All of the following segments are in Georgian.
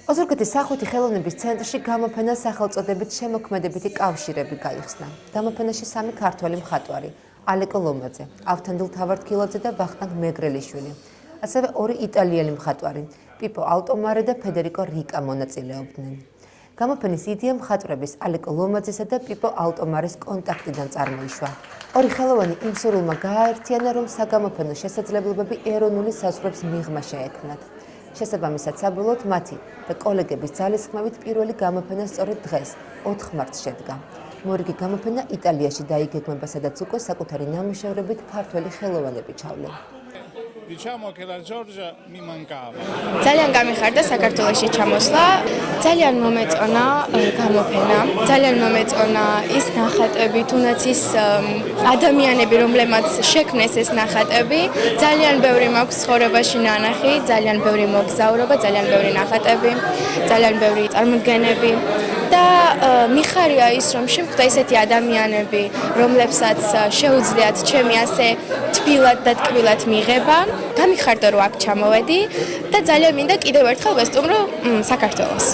ოზურგეთის სახვითი ხელოვნების ცენტრში გამოფენა სახელწოდებით შემოქმედებითი კავშირები გაიხსნა. გამოფენაში 3 ქართველი მხატვარი, ალეკო ლომაძე, ავთანდილ თავართქილაძე და ვახტანგ მეგრელიშვილი, ასევე 2 იტალიელი მხატვარი, პიპო ალტომარე და ფედერიკო რიკა მონაწილეობდნენ. გამოფენის იდეა მხატვრების ალეკო ლომაძესა და პიპო ალტომარის კონტაქტიდან წარმოიშვა. 2 ხელოვანი იმ სურვილმა გააერთიანა, რომ საგამოფენო შესაძლებლობები ეროვნული საზღვრებს მიღმა შეექმნათ. შესაბამისად საბოლოოდ მათი და კოლეგების ძალისხმევით პირველი გამოფენა სწორედ დღეს 4 მარტს შედგა. მორიგი გამოფენა იტალიაში დაიგეგმება, სადაც უკვე საკუთარი ნამუშევრებით ქართველი ხელოვანები ჩავლენ. Diciamo che la Giorgia mi mancava. ძალიან გამიხარდა საქართველოში ჩამოსვლა. ძალიან მომეწონა გამოფენა. ძალიან მომეწონა ის ნახატები, თუნდაც ის ადამიანები, რომლებმაც შექმნეს ეს ნახატები. ძალიან ბევრი მაქვს ცხოვრებაში ნანახი, ძალიან ბევრი მოგზაურობა, ძალიან ბევრი ნახატები, ძალიან ბევრი წარმოდგენები. და მიხარია ის, რომ შემხვდა ისეთი ადამიანები, რომლებსაც შეუძლიათ ჩემი ასე თბილად და ტკბილად მიღება. გამიხარდა, რომ აქ ჩამოვედი და ძალიან მინდა კიდევ ერთხელ ვესტუმრო საქართველოს.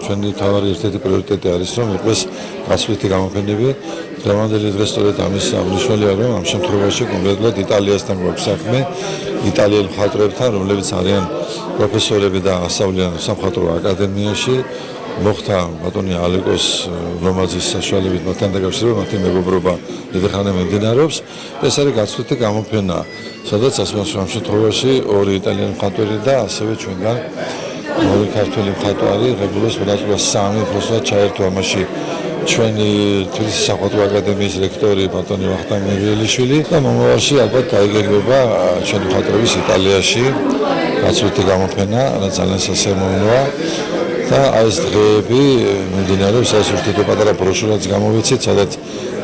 ჩვენი თავარი ერთ-ერთი პრიორიტეტი არის, რომ იყოს გასვლითი გამოფენები. დღევანდელი დღე სწორედ ამის აღნიშნულია, რომ ამ შემთხვევაში კონკრეტულად იტალიასთან გვაქვს საქმე, იტალიელ მხატვრებთან, რომლებიც არიან პროფესორები და ასწავლიან სამხატვრო აკადემიაში. მოხდა ბატონი ალეკოს ლომაძის საშუალებით მათთან დაკავშირება, მათი მეგობრობა დიდი ხანი მიმდინარეობს. ეს არის გასვლითი გამოფენა, სადაც ამ შემთხვევაში 2 იტალიელი მხატვარი და ასევე ჩვენგან 2 ქართველი მხატვარი, რეგულარულად მონაწილეობს 3 პროფესორად ჩაერთო ამაში ჩვენი თბილისის სამხატვრო აკადემიის რექტორი ბატონი ვახტანგ მეგრელიშვილი და მომავალში ალბათ დაიგეგმება ჩვენი მხატვრების იტალიაში გასვლითი გამოფენა, რაც ძალიან სასიამოვნოა. და ეს დღეები მიმდინარეობს, ეს ურთიერთობა პატარა ბროშურაც გამოვიცით, სადაც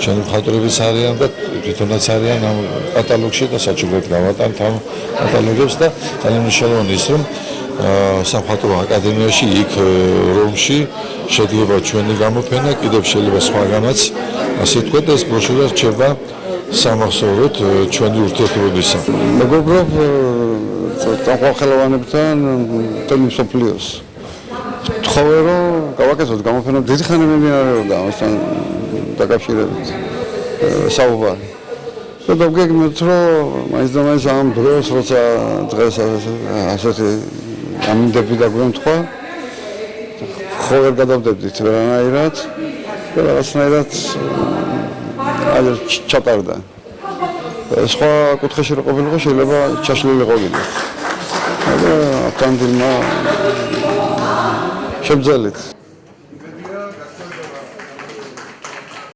ჩვენი მხატვრებიც არიან და თვითონაც არიან ამ კატალოგში და საჩუქრად გავატანთ ამ კატალოგებს და ძალიან მნიშვნელოვანია ის, რომ სამხატვრო აკადემიაში იქ რომში შედგება ჩვენი გამოფენა, კიდევ შეიძლება სხვაგანაც, ასე ვთქვათ, ეს ბროშურა რჩება სამახსოვროდ ჩვენი ურთიერთობებისა. მეგობრობ წამყვან ხელოვანებთან მთელი მსოფლიოს. თხოვე რომ გავაკეთოთ გამოფენა, დიდი ხანი მიმდინარეობდა ამასთან დაკავშირებით საუბარი. და დავგეგმეთ, რომ მაინც და მაინც ამ დროს, როცა დღეს ასეთი ამინდები და გვემთხვა, ხო ვერ გადავდებდით ვერანაირად და რაღაცნაირად ჩატარდა. სხვა კუთხეში რო ყოფილიყო, შეიძლება ჩაშლილიყო კიდე. და ავთანდილმა შემძელით.